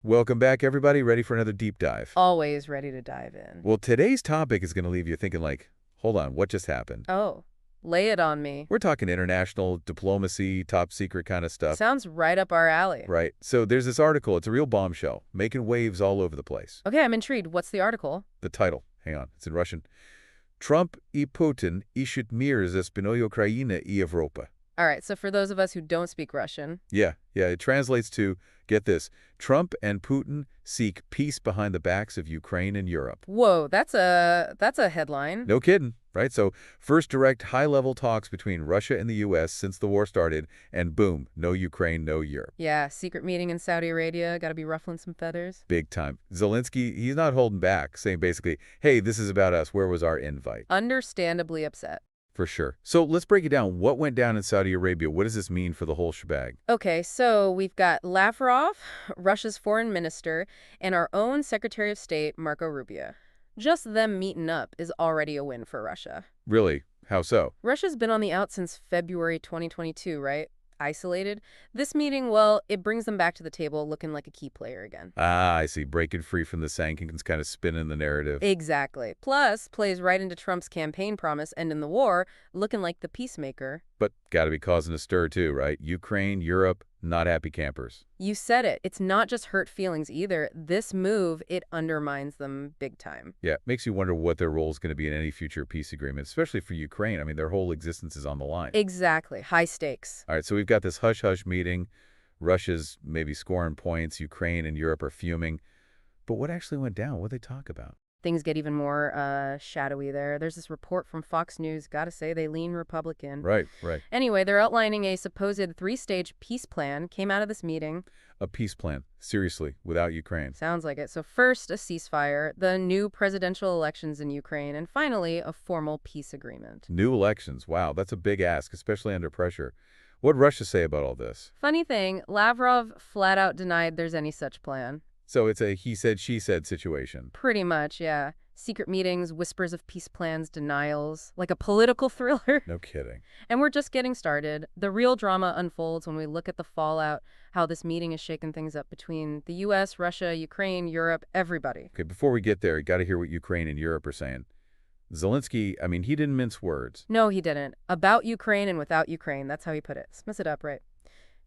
Welcome back, everybody. Ready for another deep dive? Always ready to dive in. Well, today's topic is going to leave you thinking like, hold on, what just happened? Oh, lay it on me. We're talking international diplomacy, top secret kind of stuff, Sounds right up our alley. right? So there's this article. It's a real bombshell, making waves all over the place. Okay, I'm intrigued. What's the article? The title, hang on, it's in Russian. Trump и Putin ищут мир за спиной Украины и Европы. All right, so for those of us who don't speak Russian. Yeah, it translates to, get this, Trump and Putin seek peace behind the backs of Ukraine and Europe. Whoa, that's a headline. No kidding, right? So first direct high-level talks between Russia and the U.S. since the war started, and boom, no Ukraine, no Europe. Yeah, secret meeting in Saudi Arabia. Got to be ruffling some feathers. Big time. Zelensky, he's not holding back, saying basically, hey, this is about us. Where was our invite? Understandably upset. For sure. So let's break it down. What went down in Saudi Arabia? What does this mean for the whole shebang? Okay, so we've got Lavrov, Russia's foreign minister, and our own Secretary of State, Marco Rubio. Just them meeting up is already a win for Russia. Really? How so? Russia's been on the out since February 2022, right? Isolated. This meeting, well, it brings them back to the table looking like a key player again. Ah, I see. Breaking free from the sanctions, kind of spinning the narrative. Exactly. Plus, plays right into Trump's campaign promise, ending the war, looking like the peacemaker. But got to be causing a stir too, right? Ukraine, Europe, not happy campers. You said it. It's not just hurt feelings either. This move, it undermines them big time. Yeah, makes you wonder what their role is going to be in any future peace agreement, especially for Ukraine. I mean, their whole existence is on the line. Exactly. High stakes. All right, so we've got this hush-hush meeting. Russia's maybe scoring points. Ukraine and Europe are fuming. But what actually went down? What did they talk about? Things get even more shadowy there. There's this report from Fox News. Gotta say, they lean Republican. Right. Anyway, they're outlining a supposed three-stage peace plan. Came out of this meeting. A peace plan. Seriously, without Ukraine. Sounds like it. So first, a ceasefire, the new presidential elections in Ukraine, and finally, a formal peace agreement. New elections. Wow, that's a big ask, especially under pressure. What'd Russia say about all this? Funny thing, Lavrov flat out denied there's any such plan. So it's a he said, she said situation. Pretty much, yeah. Secret meetings, whispers of peace plans, denials, like a political thriller. No kidding. And we're just getting started. The real drama unfolds when we look at the fallout, how this meeting has shaken things up between the U.S., Russia, Ukraine, Europe, everybody. Okay, before we get there, you got to hear what Ukraine and Europe are saying. Zelensky, I mean, he didn't mince words. No, he didn't. About Ukraine and without Ukraine. That's how he put it. Mess it up, right?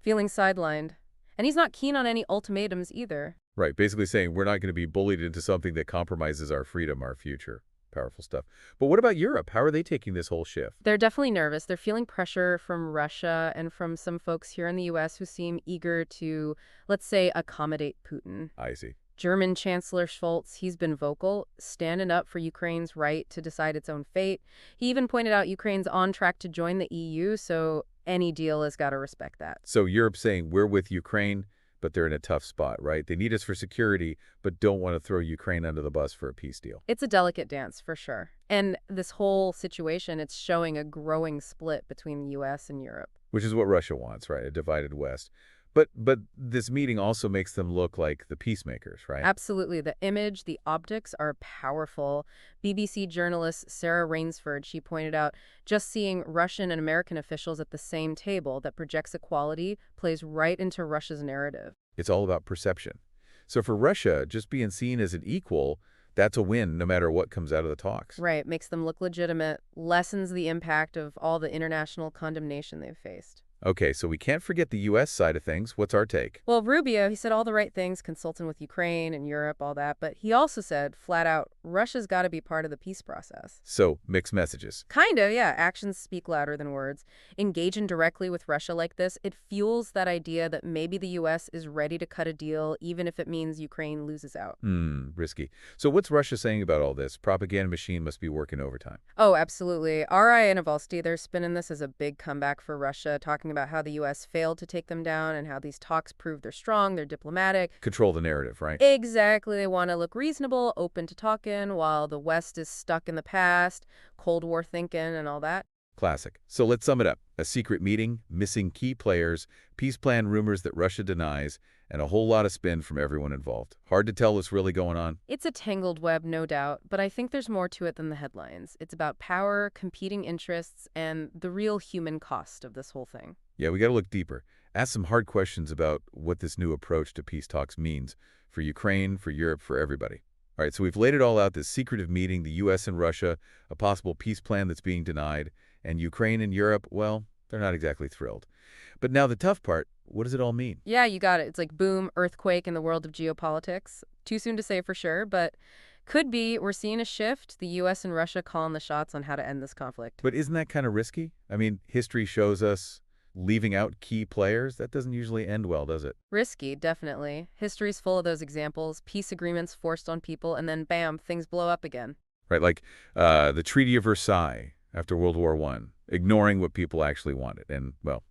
Feeling sidelined. And he's not keen on any ultimatums either. Right, basically saying we're not going to be bullied into something that compromises our freedom, our future. Powerful stuff. But what about Europe? How are they taking this whole shift? They're definitely nervous. They're feeling pressure from Russia and from some folks here in the U.S. who seem eager to, let's say, accommodate Putin. I see. German Chancellor Scholz, he's been vocal, standing up for Ukraine's right to decide its own fate. He even pointed out Ukraine's on track to join the EU, so any deal has got to respect that. So Europe's saying we're with Ukraine, but they're in a tough spot, right? They need us for security, but don't want to throw Ukraine under the bus for a peace deal. It's a delicate dance, for sure. And this whole situation, it's showing a growing split between the U.S. and Europe. Which is what Russia wants, right? A divided West. But this meeting also makes them look like the peacemakers, right? Absolutely. The image, the optics are powerful. BBC journalist Sarah Rainsford, she pointed out, just seeing Russian and American officials at the same table that projects equality plays right into Russia's narrative. It's all about perception. So for Russia, just being seen as an equal, that's a win no matter what comes out of the talks. Right. Makes them look legitimate, lessens the impact of all the international condemnation they've faced. Okay, so we can't forget the U.S. side of things. What's our take? Well, Rubio, he said all the right things, consulting with Ukraine and Europe, all that. But he also said, flat out, Russia's got to be part of the peace process. So, mixed messages. Kind of, yeah. Actions speak louder than words. Engaging directly with Russia like this, it fuels that idea that maybe the U.S. is ready to cut a deal, even if it means Ukraine loses out. Risky. So what's Russia saying about all this? Propaganda machine must be working overtime. Oh, absolutely. RIA and Navalny, they're spinning this as a big comeback for Russia, talking about how the U.S. failed to take them down and how these talks prove they're strong, they're diplomatic. Control the narrative, right? Exactly. They want to look reasonable, open to talking, while the West is stuck in the past, Cold War thinking and all that. Classic. So let's sum it up. A secret meeting, missing key players, peace plan rumors that Russia denies, and a whole lot of spin from everyone involved. Hard to tell what's really going on. It's a tangled web, no doubt, but I think there's more to it than the headlines. It's about power, competing interests, and the real human cost of this whole thing. Yeah, we got to look deeper. Ask some hard questions about what this new approach to peace talks means for Ukraine, for Europe, for everybody. All right, so we've laid it all out, this secretive meeting, the U.S. and Russia, a possible peace plan that's being denied, and Ukraine and Europe, well, they're not exactly thrilled. But now the tough part, what does it all mean? Yeah, you got it. It's like boom, earthquake in the world of geopolitics. Too soon to say for sure, but could be. We're seeing a shift. The U.S. and Russia calling the shots on how to end this conflict. But isn't that kind of risky? I mean, history shows us leaving out key players, that doesn't usually end well, does it? Risky, definitely. History's full of those examples. Peace agreements forced on people, and then bam, things blow up again. Right, like the Treaty of Versailles after World War I, ignoring what people actually wanted. And, well,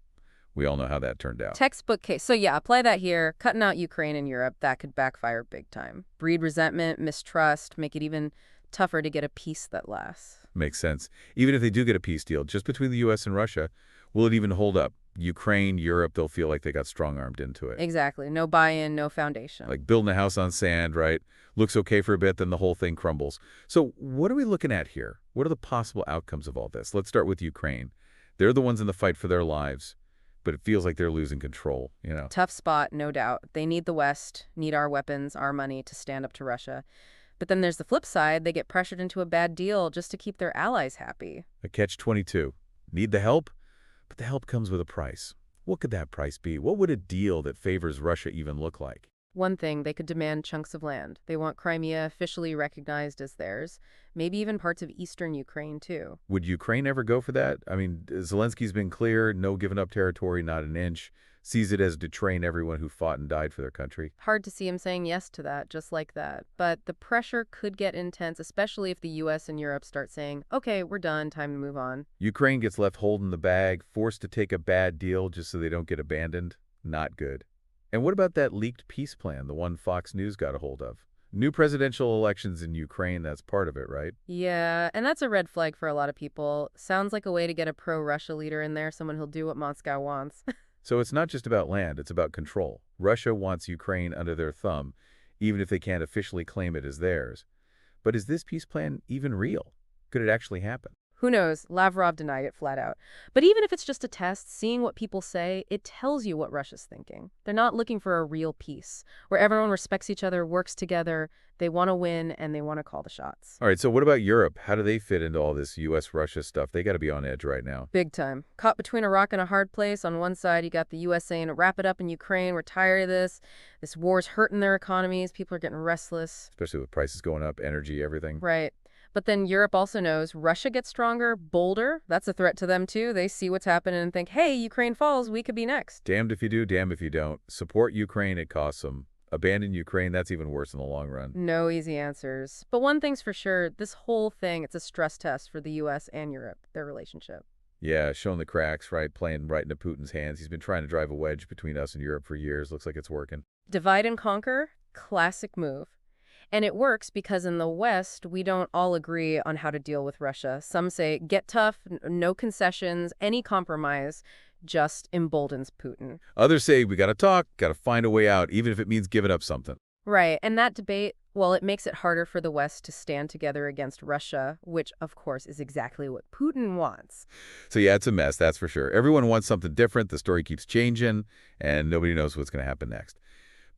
we all know how that turned out. Textbook case. So yeah, apply that here. Cutting out Ukraine and Europe, that could backfire big time. Breed resentment, mistrust, make it even tougher to get a peace that lasts. Makes sense. Even if they do get a peace deal, just between the U.S. and Russia, will it even hold up? Ukraine, Europe, they'll feel like they got strong-armed into it. Exactly. No buy-in, no foundation. Like building a house on sand, right? Looks okay for a bit, then the whole thing crumbles. So what are we looking at here? What are the possible outcomes of all this? Let's start with Ukraine. They're the ones in the fight for their lives, but it feels like they're losing control, you know? Tough spot, no doubt. They need the West, need our weapons, our money to stand up to Russia. But then there's the flip side. They get pressured into a bad deal just to keep their allies happy. A catch-22. Need the help? But the help comes with a price. What could that price be? What would a deal that favors Russia even look like? One thing, they could demand chunks of land. They want Crimea officially recognized as theirs, maybe even parts of eastern Ukraine, too. Would Ukraine ever go for that? I mean, Zelensky's been clear, no giving up territory, not an inch. Sees it as betraying everyone who fought and died for their country. Hard to see him saying yes to that, just like that. But the pressure could get intense, especially if the U.S. and Europe start saying, okay, we're done, time to move on. Ukraine gets left holding the bag, forced to take a bad deal just so they don't get abandoned. Not good. And what about that leaked peace plan, the one Fox News got a hold of? New presidential elections in Ukraine, that's part of it, right? Yeah, and that's a red flag for a lot of people. Sounds like a way to get a pro-Russia leader in there, someone who'll do what Moscow wants. So it's not just about land, it's about control. Russia wants Ukraine under their thumb, even if they can't officially claim it as theirs. But is this peace plan even real? Could it actually happen? Who knows? Lavrov denied it flat out. But even if it's just a test, seeing what people say, it tells you what Russia's thinking. They're not looking for a real peace, where everyone respects each other, works together, they want to win, and they want to call the shots. All right, so what about Europe? How do they fit into all this U.S.-Russia stuff? They got to be on edge right now. Big time. Caught between a rock and a hard place. On one side, you got the U.S. saying, wrap it up in Ukraine, we're tired of this. This war's hurting their economies, people are getting restless. Especially with prices going up, energy, everything. Right. But then Europe also knows Russia gets stronger, bolder. That's a threat to them, too. They see what's happening and think, hey, Ukraine falls, we could be next. Damned if you do, damned if you don't. Support Ukraine, it costs them. Abandon Ukraine, that's even worse in the long run. No easy answers. But one thing's for sure, this whole thing, it's a stress test for the U.S. and Europe, their relationship. Yeah, showing the cracks, right? Playing right into Putin's hands. He's been trying to drive a wedge between us and Europe for years. Looks like it's working. Divide and conquer, classic move. And it works because in the West, we don't all agree on how to deal with Russia. Some say, get tough, no concessions, any compromise just emboldens Putin. Others say, we got to talk, got to find a way out, even if it means giving up something. Right. And that debate, well, it makes it harder for the West to stand together against Russia, which, of course, is exactly what Putin wants. So yeah, it's a mess, that's for sure. Everyone wants something different. The story keeps changing, and nobody knows what's going to happen next.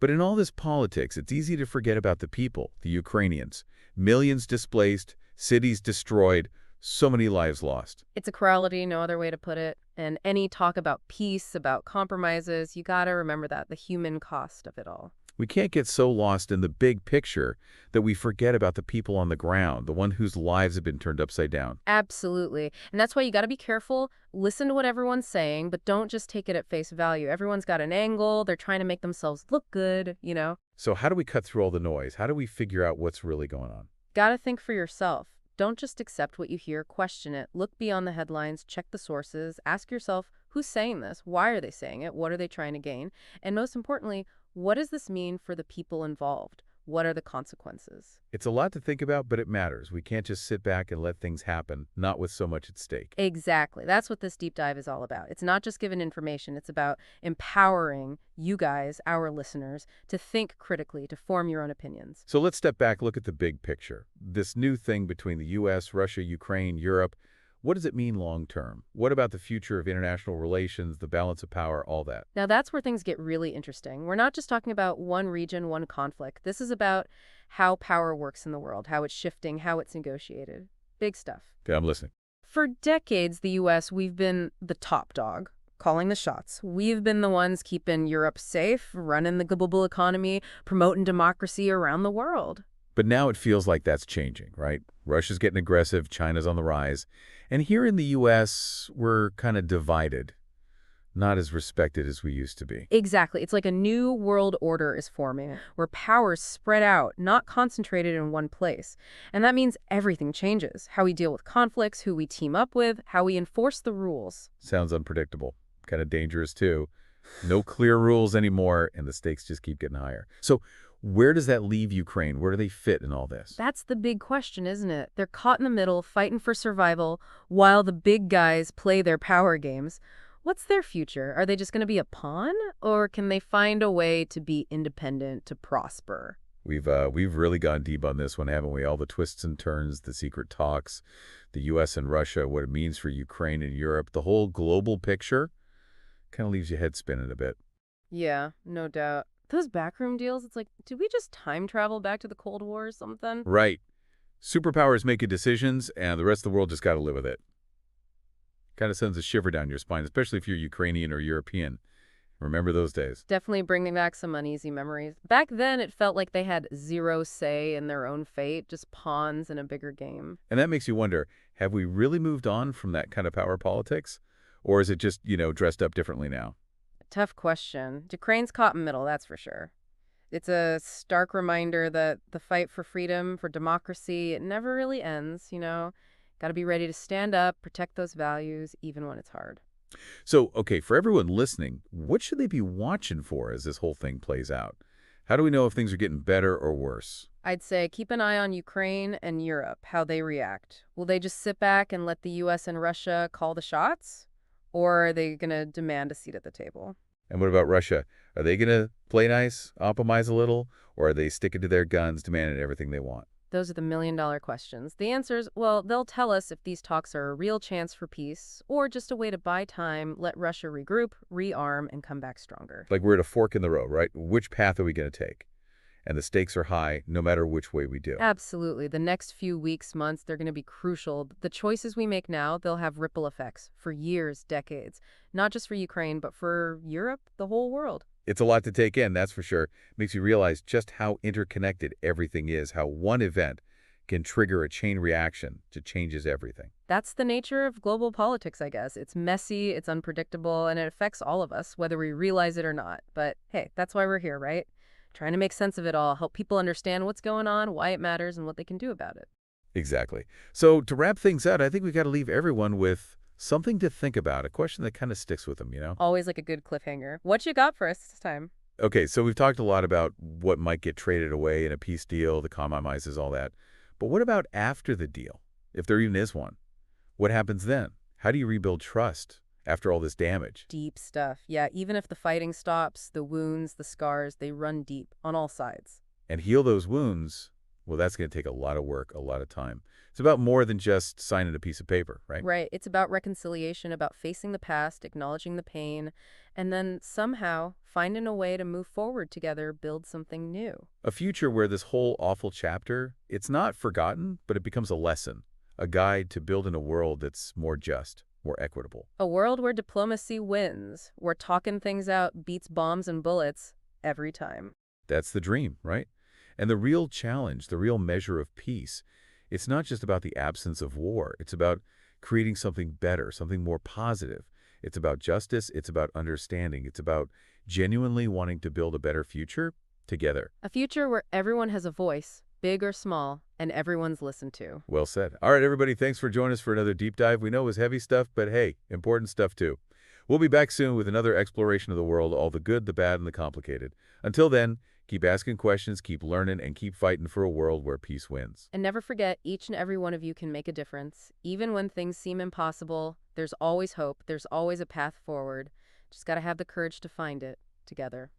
But in all this politics, it's easy to forget about the people, the Ukrainians. Millions displaced, cities destroyed, so many lives lost. It's a cruelty, no other way to put it. And any talk about peace, about compromises, you got to remember that, the human cost of it all. We can't get so lost in the big picture that we forget about the people on the ground, the one whose lives have been turned upside down. Absolutely. And that's why you got to be careful. Listen to what everyone's saying, but don't just take it at face value. Everyone's got an angle. They're trying to make themselves look good, you know? So how do we cut through all the noise? How do we figure out what's really going on? Got to think for yourself. Don't just accept what you hear, question it. Look beyond the headlines, check the sources, ask yourself, who's saying this? Why are they saying it? What are they trying to gain? And most importantly, what does this mean for the people involved? What are the consequences? It's a lot to think about, but it matters. We can't just sit back and let things happen, not with so much at stake. Exactly. That's what this deep dive is all about. It's not just giving information. It's about empowering you guys, our listeners, to think critically, to form your own opinions. So let's step back, look at the big picture. This new thing between the U.S., Russia, Ukraine, Europe, What does it mean long term? What about the future of international relations, the balance of power, all that? Now that's where things get really interesting. We're not just talking about one region, one conflict. This is about how power works in the world, how it's shifting, how it's negotiated. Big stuff. Okay, I'm listening. For decades, the U.S., we've been the top dog, calling the shots. We've been the ones keeping Europe safe, running the global economy, promoting democracy around the world. But now it feels like that's changing, right? Russia's getting aggressive, China's on the rise. And here in the U.S., we're kind of divided, not as respected as we used to be. Exactly. It's like a new world order is forming, where power's spread out, not concentrated in one place. And that means everything changes. How we deal with conflicts, who we team up with, how we enforce the rules. Sounds unpredictable. Kind of dangerous, too. No clear rules anymore, and the stakes just keep getting higher. So where does that leave Ukraine? Where do they fit in all this? That's the big question, isn't it? They're caught in the middle, fighting for survival, while the big guys play their power games. What's their future? Are they just going to be a pawn? Or can they find a way to be independent, to prosper? We've really gone deep on this one, haven't we? All the twists and turns, the secret talks, the U.S. and Russia, what it means for Ukraine and Europe, the whole global picture kind of leaves your head spinning a bit. Yeah, no doubt. Those backroom deals, it's like, did we just time travel back to the Cold War or something? Right. Superpowers making decisions, and the rest of the world just got to live with it. Kind of sends a shiver down your spine, especially if you're Ukrainian or European. Remember those days. Definitely bringing back some uneasy memories. Back then, it felt like they had zero say in their own fate, just pawns in a bigger game. And that makes you wonder, have we really moved on from that kind of power politics? Or is it just, dressed up differently now? Tough question. Ukraine's caught in middle, that's for sure. It's a stark reminder that the fight for freedom, for democracy, it never really ends, Got to be ready to stand up, protect those values, even when it's hard. So, okay, for everyone listening, what should they be watching for as this whole thing plays out? How do we know if things are getting better or worse? I'd say keep an eye on Ukraine and Europe, how they react. Will they just sit back and let the U.S. and Russia call the shots? Or are they going to demand a seat at the table? And what about Russia? Are they going to play nice, optimize a little, or are they sticking to their guns, demanding everything they want? Those are the million-dollar questions. The answers, well, they'll tell us if these talks are a real chance for peace or just a way to buy time, let Russia regroup, rearm, and come back stronger. Like we're at a fork in the road, right? Which path are we going to take? And the stakes are high no matter which way we do. Absolutely. The next few weeks, months, they're going to be crucial. The choices we make now, they'll have ripple effects for years, decades. Not just for Ukraine, but for Europe, the whole world. It's a lot to take in, that's for sure. Makes you realize just how interconnected everything is, how one event can trigger a chain reaction that changes everything. That's the nature of global politics, I guess. It's messy, it's unpredictable, and it affects all of us, whether we realize it or not. But hey, that's why we're here, right? Trying to make sense of it all, help people understand what's going on, why it matters, and what they can do about it. Exactly. So to wrap things out, I think we've got to leave everyone with something to think about, a question that kind of sticks with them. Always like a good cliffhanger. What you got for us this time? Okay, so we've talked a lot about what might get traded away in a peace deal, the compromises, all that. But what about after the deal, if there even is one? What happens then? How do you rebuild trust after all this damage? Deep stuff. Yeah, even if the fighting stops, the wounds, the scars, they run deep on all sides. And heal those wounds, well, that's going to take a lot of work, a lot of time. It's about more than just signing a piece of paper, right? Right. It's about reconciliation, about facing the past, acknowledging the pain, and then somehow finding a way to move forward together, build something new. A future where this whole awful chapter, it's not forgotten, but it becomes a lesson, a guide to building a world that's more just, more equitable. A world where diplomacy wins, where talking things out beats bombs and bullets every time. That's the dream, right? And the real challenge, the real measure of peace, it's not just about the absence of war. It's about creating something better, something more positive. It's about justice. It's about understanding. It's about genuinely wanting to build a better future together. A future where everyone has a voice, big or small, and everyone's listened to. Well said. All right, everybody, thanks for joining us for another deep dive. We know it was heavy stuff, but hey, important stuff too. We'll be back soon with another exploration of the world, all the good, the bad, and the complicated. Until then, keep asking questions, keep learning, and keep fighting for a world where peace wins. And never forget, each and every one of you can make a difference. Even when things seem impossible, there's always hope. There's always a path forward. Just got to have the courage to find it together.